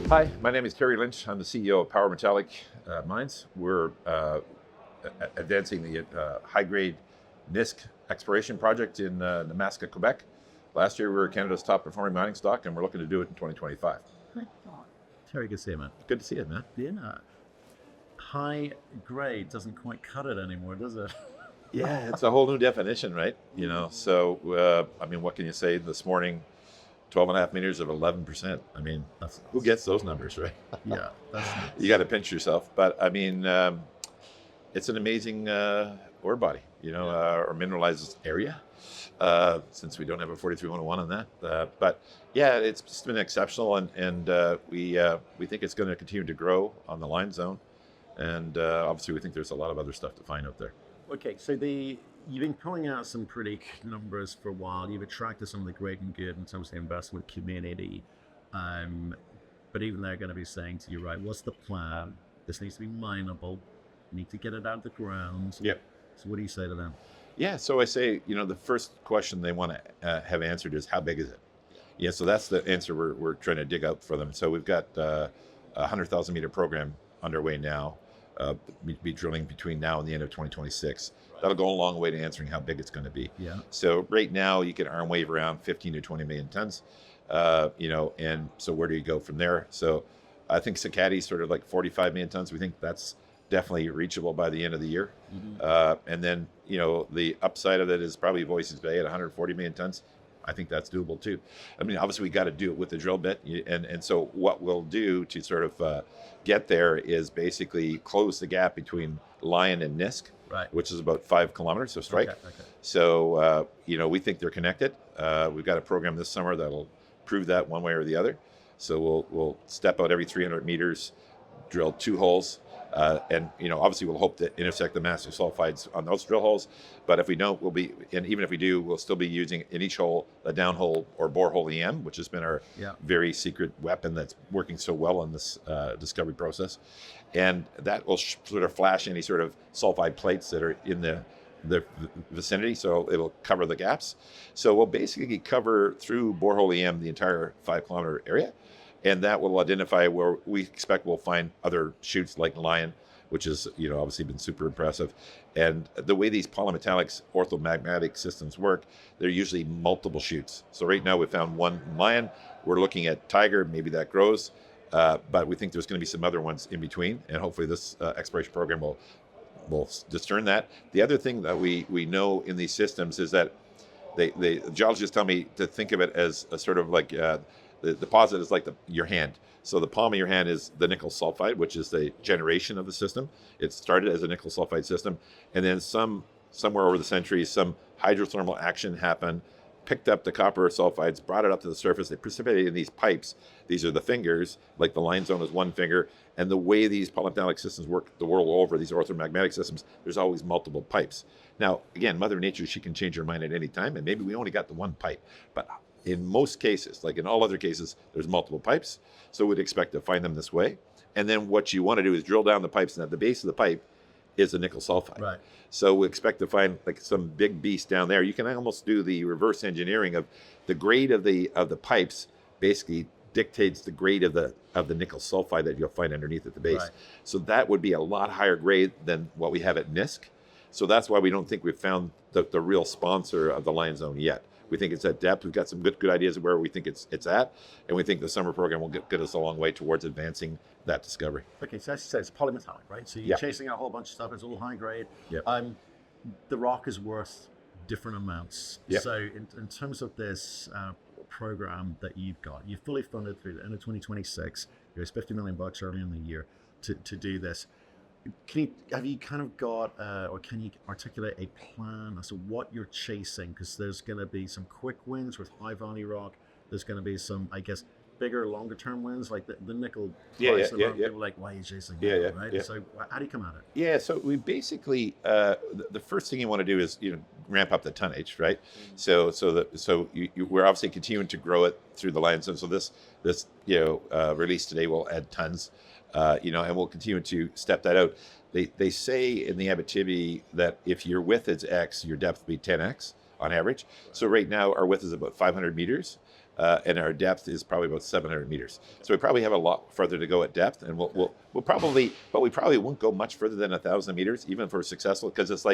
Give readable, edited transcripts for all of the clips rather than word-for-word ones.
Hi, my name is Terry Lynch. I'm the CEO of Power Metallic Mines. We're advancing the high-grade NISK exploration project in Nemaska, Quebec. Last year, we were Canada's top-performing mining stock, and we're looking to do it in 2025. Terry, good to see you, man. Good to see you, man. Yeah. High grade doesn't quite cut it anymore, does it? Yeah, it's a whole new definition, right? So, what can you say? This morning, 12 and a half meters of 11%. I mean, who gets those numbers, right? Yeah, that's nice. You got to pinch yourself. But, it's an amazing ore body, or mineralized area, since we don't have a 43-101 on that. But, yeah, it's just been exceptional, and we think it's going to continue to grow on the line zone. And obviously, we think there's a lot of other stuff to find out there. Okay, so you've been pulling out some pretty numbers for a while. You've attracted some of the great and good in terms of the investment community. But even they're going to be saying to you, right, what's the plan? This needs to be mineable. You need to get it out of the ground. Yep. So what do you say to them? Yeah, so I say, the first question they want to have answered is, how big is it? Yeah, so that's the answer we're trying to dig out for them. So we've got a 100,000 meter program underway now. Be drilling between now and the end of 2026. That'll go a long way to answering how big it's going to be. Yeah. So right now you can arm wave around 15 to 20 million tons, and so where do you go from there? So I think Sakati's sort of like 45 million tons. We think that's definitely reachable by the end of the year. Mm-hmm. And then, the upside of it is probably Voisey's Bay at 140 million tons. I think that's doable too. I mean, obviously we got to do it with the drill bit. And so what we'll do to sort of get there is basically close the gap between Lion and NISK, right, which is about 5 kilometers, so strike. Okay. So, we think they're connected. We've got a program this summer that'll prove that one way or the other. So we'll step out every 300 meters, drill 2 holes. And obviously we'll hope to intersect the massive sulfides on those drill holes, but if we don't, and even if we do, we'll still be using in each hole a downhole or borehole EM, which has been our very secret weapon that's working so well in this discovery process, and that will sort of flash any sort of sulfide plates that are in the vicinity, so it'll cover the gaps. So we'll basically cover through borehole EM the entire 5-kilometer area. And that will identify where we expect we'll find other shoots like Lion, which has obviously been super impressive. And the way these polymetallics orthomagmatic systems work, they're usually multiple shoots. So right now we found one Lion. We're looking at Tiger, maybe that grows, but we think there's going to be some other ones in between, and hopefully this exploration program will discern that. The other thing that we know in these systems is that the geologists tell me to think of it as a sort of like the deposit is like your hand. So the palm of your hand is the nickel sulfide, which is the generation of the system. It started as a nickel sulfide system, and then somewhere over the centuries, some hydrothermal action happened, picked up the copper sulfides, brought it up to the surface. They precipitated in these pipes. These are the fingers, like the line zone is one finger. And the way these polymetallic systems work the world over, these orthomagmatic systems, there's always multiple pipes. Now, again, Mother Nature, she can change her mind at any time, and maybe we only got the one pipe. But in most cases, like in all other cases, there's multiple pipes. So we'd expect to find them this way. And then what you want to do is drill down the pipes, and at the base of the pipe is the nickel sulfide. Right. So we expect to find like some big beast down there. You can almost do the reverse engineering of the grade of the pipes. Basically dictates the grade of the nickel sulfide that you'll find underneath at the base. Right. So that would be a lot higher grade than what we have at NISK. So that's why we don't think we've found the real sponsor of the Lion Zone yet. We think it's at depth. We've got some good ideas of where we think it's at, and we think the summer program will get us a long way towards advancing that discovery. Okay, so as you said, it's polymetallic, right? So you're chasing a whole bunch of stuff. It's all high grade. Yep. The rock is worth different amounts. Yep. So in terms of this program that you've got, you're fully funded through the end of 2026. There's $50 million early in the year to do this. Have you kind of got, or can you articulate a plan as to what you're chasing? Because there's going to be some quick wins with high value rock. There's going to be some, I guess, bigger, longer term wins, like the nickel price. People are like, why are you chasing nickel, right? Yeah. So how do you come at it? Yeah, so we basically, the first thing you want to do is, ramp up the tonnage, right? Mm-hmm. So we're obviously continuing to grow it through the Lion Zone. So this release today will add tons. And we'll continue to step that out. They say in the Abitibi that if your width is X, your depth will be 10X on average. So right now our width is about 500 meters. and our depth is probably about 700 meters. So we probably have a lot further to go at depth, and we'll probably, but we probably won't go much further than 1,000 meters, even if we're successful, because it's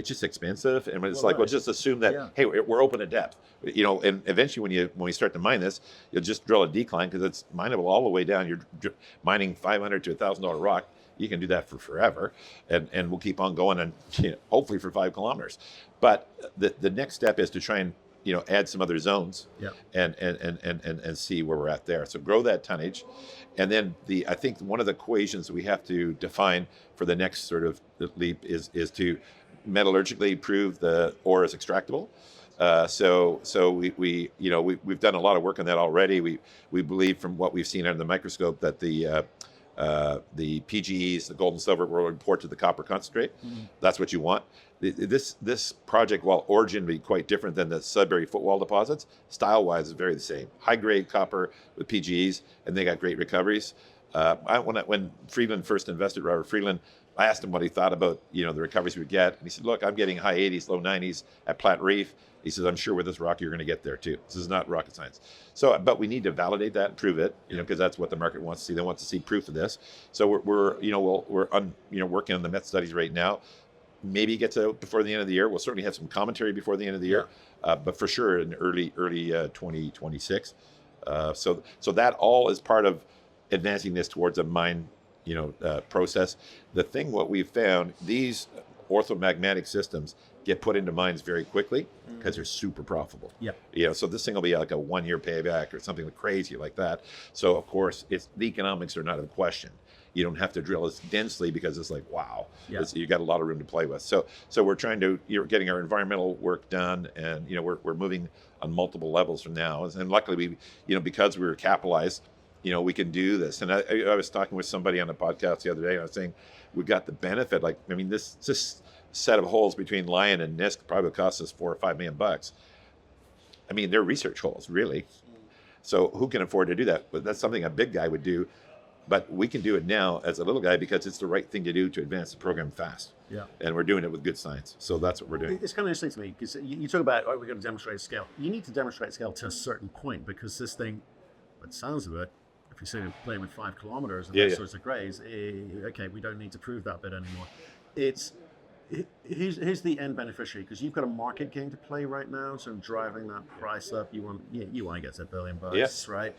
just expensive, and it's we'll just assume that hey, we're open at depth, and eventually when we start to mine this, you'll just drill a decline because it's mineable all the way down. You're mining $500 to $1,000 rock. You can do that for forever, and we'll keep on going, and hopefully for 5 kilometers. But the next step is to try and add some other zones, and see where we're at there. So grow that tonnage, and then I think one of the equations we have to define for the next sort of leap is to metallurgically prove the ore is extractable. So we've done a lot of work on that already. We believe from what we've seen under the microscope that the PGEs, the gold and silver, will report to the copper concentrate. That's what you want. This project, while origin be quite different than the Sudbury footwall deposits, style-wise is very the same. High-grade copper with PGEs, and they got great recoveries. When Freeland first invested, Robert Freeland, I asked him what he thought about the recoveries we'd get, and he said, "Look, I'm getting high 80s, low 90s at Platte Reef." He says, "I'm sure with this rock you're going to get there too. This is not rocket science." So, but we need to validate that and prove it, because that's what the market wants to see. They want to see proof of this. So we're working on the met studies right now. Maybe it gets out before the end of the year. We'll certainly have some commentary before the end of the year, but for sure in early 2026. So that all is part of advancing this towards a mine process. The thing what we've found, these orthomagmatic systems get put into mines very quickly because they're super profitable. So this thing will be like a 1-year payback or something crazy like that. So of course, the economics are not in question. You don't have to drill as densely because it's like, wow, you got a lot of room to play with. So we're trying to, getting our environmental work done, and we're moving on multiple levels from now. And luckily we, because we were capitalized, we can do this. And I was talking with somebody on a podcast the other day, and I was saying we got the benefit. This set of holes between Lion and NISK probably cost us $4 or $5 million. I mean, they're research holes, really. So who can afford to do that? But that's something a big guy would do. But we can do it now as a little guy because it's the right thing to do to advance the program fast. And we're doing it with good science. So that's what we're doing. It's kind of interesting to me because you talk about, we're going to demonstrate scale. You need to demonstrate scale to a certain point, because this thing, by the sounds of it, if you say you're playing with 5 kilometers and those sorts of grades, okay, we don't need to prove that bit anymore. Here's the end beneficiary, because you've got a market game to play right now, so driving that price up. You want to get to $1 billion, right?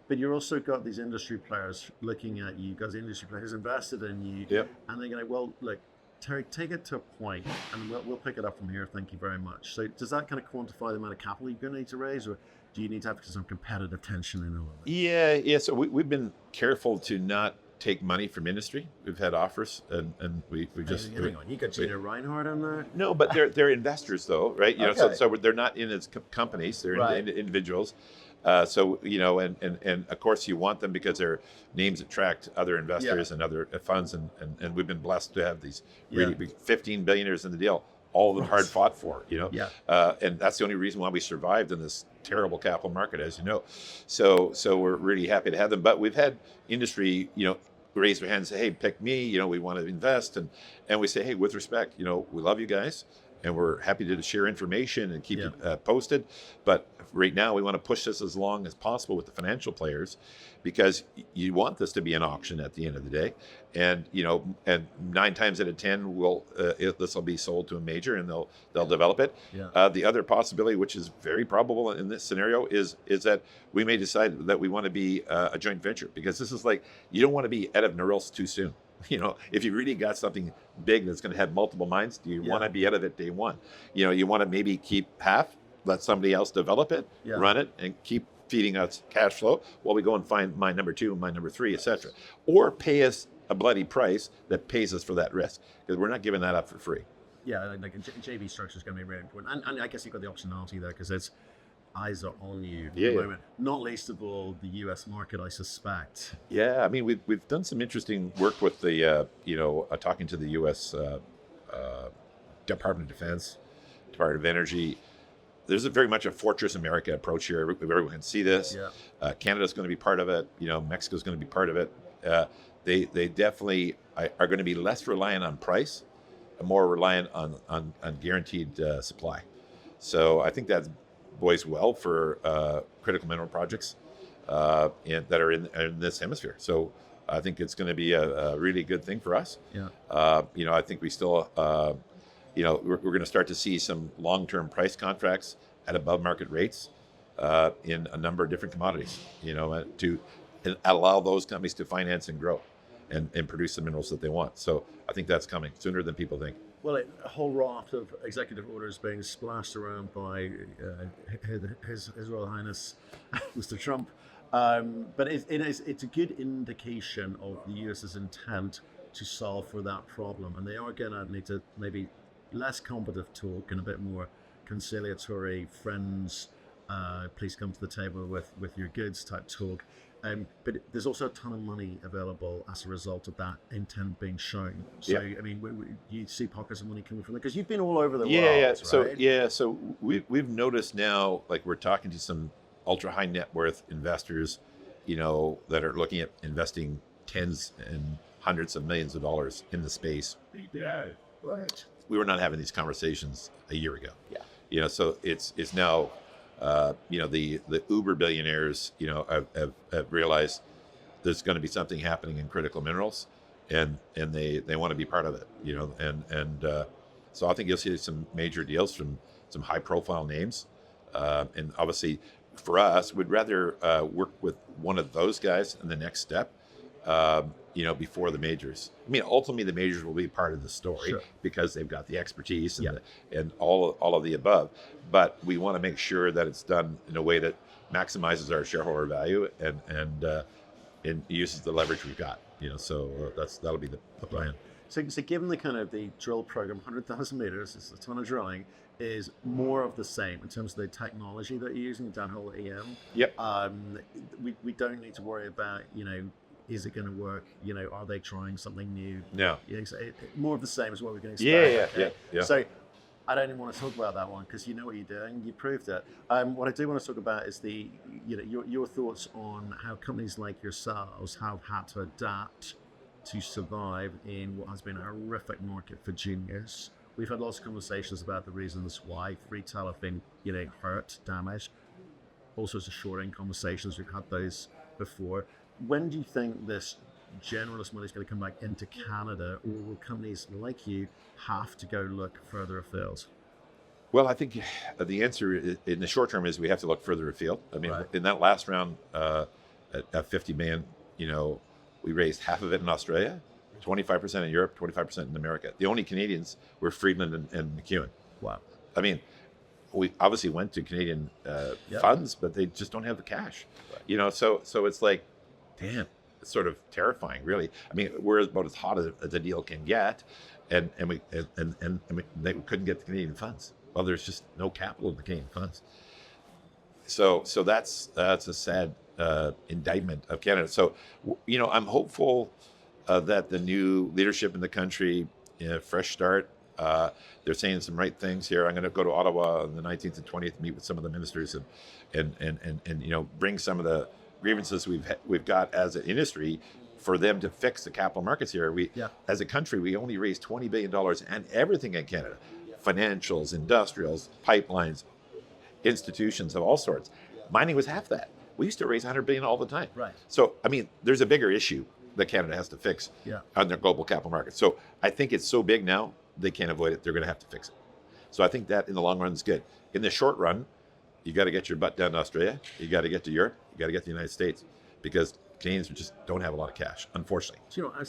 But you also got these industry players looking at you, because the industry players invested in you, and they're going, well, look, Terry, take it to a point, and we'll pick it up from here. Thank you very much. So does that kind of quantify the amount of capital you're going to need to raise, or do you need to have some competitive tension in all of it? Yeah. So we've been careful to not take money from industry. We've had offers, and we just. Hang on, you got Gina Reinhardt in there? No, but they're investors though, right? So they're not in as companies; they're individuals. So and of course you want them because their names attract other investors and other funds, and we've been blessed to have these really big 15 billionaires in the deal. All of them hard fought for, and that's the only reason why we survived in this terrible capital market, as you know. So we're really happy to have them. But we've had industry, raise their hand and say, "Hey, pick me. We want to invest," and we say, "Hey, with respect, we love you guys, and we're happy to share information and keep you posted. But right now, we want to push this as long as possible with the financial players, because you want this to be an auction at the end of the day. And and 9 times out of 10, this will be sold to a major, and they'll develop it. The other possibility, which is very probable in this scenario, is that we may decide that we want to be a joint venture, because this is like, you don't want to be out of Norilsk too soon. If you really got something big that's going to have multiple mines, do you want to be out of it day one? You want to maybe keep half, let somebody else develop it, run it, and keep feeding us cash flow while we go and find mine number 2, mine number 3, etc. Or pay us a bloody price that pays us for that risk, because we're not giving that up for free. Yeah, like a JV structure is going to be really important. And I guess you've got the optionality there, because it's eyes are on you at the moment. Not least of all the US market, I suspect. Yeah, I mean, we've done some interesting work with the talking to the US Department of Defense, Department of Energy. There's very much a Fortress America approach here. Everyone can see this. Canada's going to be part of it. Mexico's going to be part of it. They definitely are going to be less reliant on price and more reliant on guaranteed supply. So I think that's bodes well for critical mineral projects that are in this hemisphere. So I think it's going to be a really good thing for us. Yeah. I think we still, we're going to start to see some long-term price contracts at above market rates in a number of different commodities, to allow those companies to finance and grow and produce the minerals that they want. So I think that's coming sooner than people think. Well, a whole raft of executive orders being splashed around by His Royal Highness, Mr. Trump. But it's a good indication of the US's intent to solve for that problem. And they are going to need to maybe less combative talk and a bit more conciliatory, friends, please come to the table with your goods type talk. But there's also a ton of money available as a result of that intent being shown. So, I mean, you see pockets of money coming from there because you've been all over the world. Right? So we've noticed now, like we're talking to some ultra high net worth investors, that are looking at investing tens and hundreds of millions of dollars in the space. Yeah, right. We were not having these conversations a year ago. Yeah. So it's now. The uber billionaires, have realized there's going to be something happening in critical minerals, and they want to be part of it, so I think you'll see some major deals from some high profile names, and obviously for us, we'd rather work with one of those guys in the next step, before the majors. I mean, ultimately the majors will be part of the story. Sure. Because they've got the expertise and all of the above. But we want to make sure that it's done in a way that maximizes our shareholder value and uses the leverage we've got. So that'll be the plan. So given the kind of the drill program, 100,000 meters, it's a ton of drilling, is more of the same in terms of the technology that you're using, downhole EM. Yep. We don't need to worry about, is it going to work? Are they trying something new? No. So more of the same is what we're going to expect. Yeah. So I don't even want to talk about that one because you know what you're doing. You proved it. What I do want to talk about is your thoughts on how companies like yourselves have had to adapt to survive in what has been a horrific market for juniors. We've had lots of conversations about the reasons why retail have been, hurt, damaged. All sorts of short-end conversations. We've had those before. When do you think this generalist money is going to come back into Canada, or will companies like you have to go look further afield? Well, I think the answer in the short term is we have to look further afield. I mean, Right. In that last round at 50 million, we raised half of it in Australia, 25% in Europe, 25% in America. The only Canadians were Friedland and McEwen. Wow. I mean, we obviously went to Canadian funds, but they just don't have the cash. Right. So it's like, damn, it's sort of terrifying, really. I mean, we're about as hot as a deal can get, and they couldn't get the Canadian funds. Well, there's just no capital in the Canadian funds. So that's a sad indictment of Canada. So, I'm hopeful that the new leadership in the country, fresh start. They're saying some right things here. I'm going to go to Ottawa on the 19th and 20th, meet with some of the ministers, and bring some of the grievances we've got as an industry for them to fix the capital markets here. As a country, we only raised $20 billion and everything in Canada, financials, industrials, pipelines, institutions of all sorts. Mining was half that. We used to raise $100 billion all the time. Right. So, I mean, there's a bigger issue that Canada has to fix on their global capital markets. So I think it's so big now, they can't avoid it. They're going to have to fix it. So I think that in the long run is good. In the short run, you got to get your butt down to Australia. You got to get to Europe. You got to get to the United States, because Canadians just don't have a lot of cash, unfortunately. So, I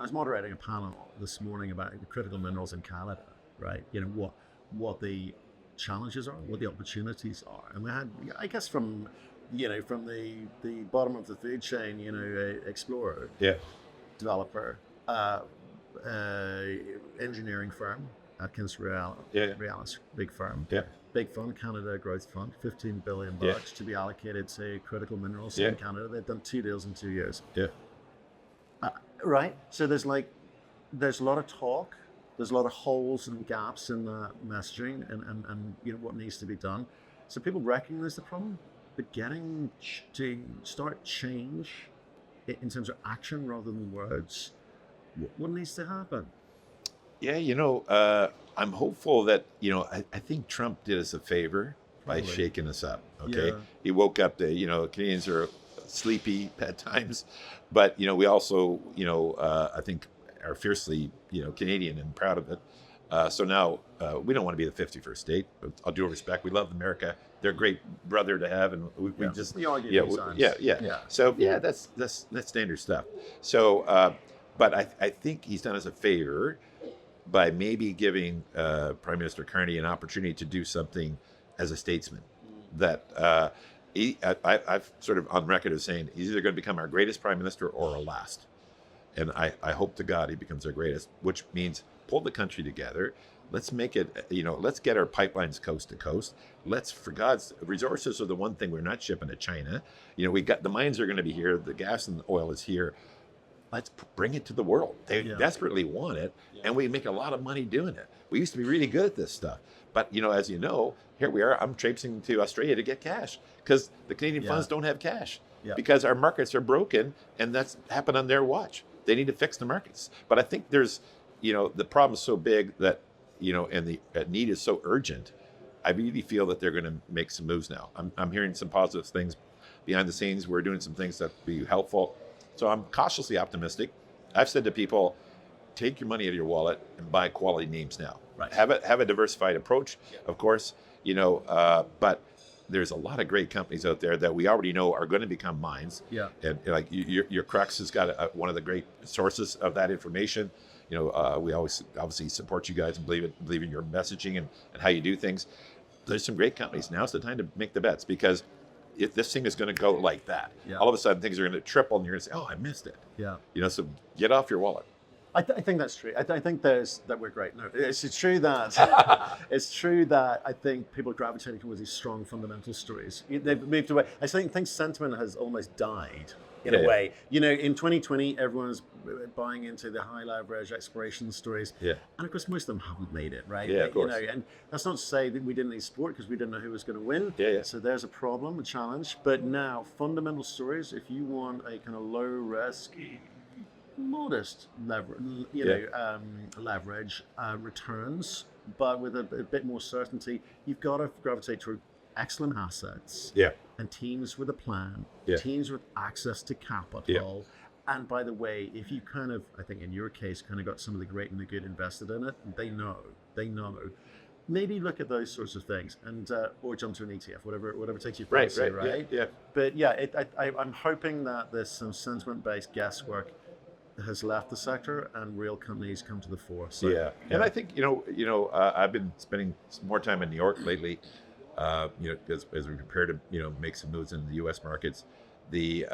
was moderating a panel this morning about the critical minerals in Canada, right? What the challenges are, what the opportunities are, and we had, I guess, from the bottom of the food chain, explorer, developer, engineering firm, Atkins Realis, big firm. Big fund, Canada Growth Fund, $15 billion to be allocated to critical minerals in Canada. They've done 2 deals in 2 years. Right. So there's a lot of talk. There's a lot of holes and gaps in the messaging and what needs to be done. So people recognize the problem, but getting to start change in terms of action rather than words, what needs to happen? I'm hopeful that, I think Trump did us a favor by Totally. shaking us up. Okay, Yeah. he woke up. Canadians are sleepy at times, but we also I think are fiercely Canadian and proud of it. So now we don't want to be the 51st state. But all due respect, we love America. They're a great brother to have, and we just We argue yeah, these times. yeah. So that's standard stuff. So, but I think he's done us a favor by maybe giving Prime Minister Carney an opportunity to do something as a statesman. That I've sort of on record as saying he's either going to become our greatest Prime Minister or our last. And I hope to God he becomes our greatest, which means pull the country together. Let's make it, let's get our pipelines coast to coast. For God's resources are the one thing we're not shipping to China. We got the mines are going to be here. The gas and the oil is here. Let's bring it to the world. They desperately want it, and we make a lot of money doing it. We used to be really good at this stuff. But, as you know, here we are. I'm traipsing to Australia to get cash because the Canadian funds don't have cash because our markets are broken, and that's happened on their watch. They need to fix the markets. But I think there's, the problem is so big that, and the need is so urgent. I really feel that they're going to make some moves now. I'm hearing some positive things behind the scenes. We're doing some things that will be helpful. So I'm cautiously optimistic. I've said to people, take your money out of your wallet and buy quality names now. Right. Have a diversified approach, of course, but there's a lot of great companies out there that we already know are going to become mines. Yeah. And like your Crux has got one of the great sources of that information. We always obviously support you guys and believe in your messaging and how you do things. There's some great companies. Now's the time to make the bets because if this thing is going to go like that, all of a sudden things are going to triple and you're going to say, oh, I missed it. Yeah. So get off your wallet. I think that's true. I think that we're great. No, it's true that it's true that I think people are gravitating towards these strong fundamental stories. They've moved away. I think sentiment has almost died in a way. In 2020, everyone's buying into the high leverage exploration stories. Yeah. And of course, most of them haven't made it, right? Yeah, of course. And that's not to say that we didn't need support because we didn't know who was going to win. Yeah. So there's a problem, a challenge. But now, fundamental stories, if you want a kind of low risk, modest leverage returns, but with a bit more certainty, you've got to gravitate toward excellent assets and teams with a plan, teams with access to capital. And by the way, if you I think in your case, got some of the great and the good invested in it, they know. Maybe look at those sorts of things and or jump to an ETF, whatever takes you fancy, right? Yeah. But I'm hoping that there's some sentiment-based guesswork has left the sector and real companies come to the fore. So, And I think I've been spending some more time in New York lately. As we prepare to make some moves in the U.S. markets, the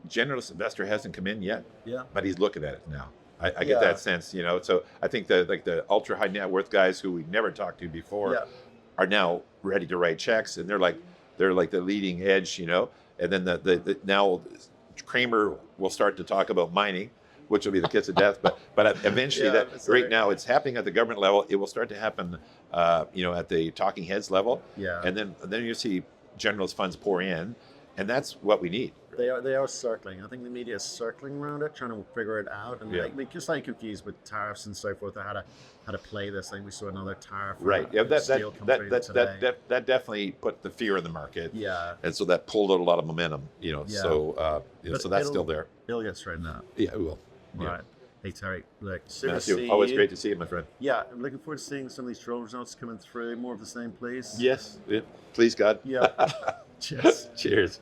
generalist investor hasn't come in yet. But he's looking at it now. I get that sense. So I think the ultra high net worth guys who we never talked to before are now ready to write checks, and they're like the leading edge. And then the now. Kramer will start to talk about mining, which will be the kiss of death. But eventually, now it's happening at the government level. It will start to happen, at the talking heads level. Yeah. And then you see generalist funds pour in, and that's what we need. They are circling. I think the media is circling around it, trying to figure it out, and just like confused with tariffs and so forth. How to play this thing. We saw another tariff. Right. That definitely put the fear in the market. Yeah. And so that pulled out a lot of momentum. So that's still there. It'll get straightened out. Yeah, it will. Right. Hey Terry, look, Matthew, always great to see you, my friend. Yeah, I'm looking forward to seeing some of these drill results coming through. More of the same, please. Yes. Please, God. Yeah. Cheers. Cheers.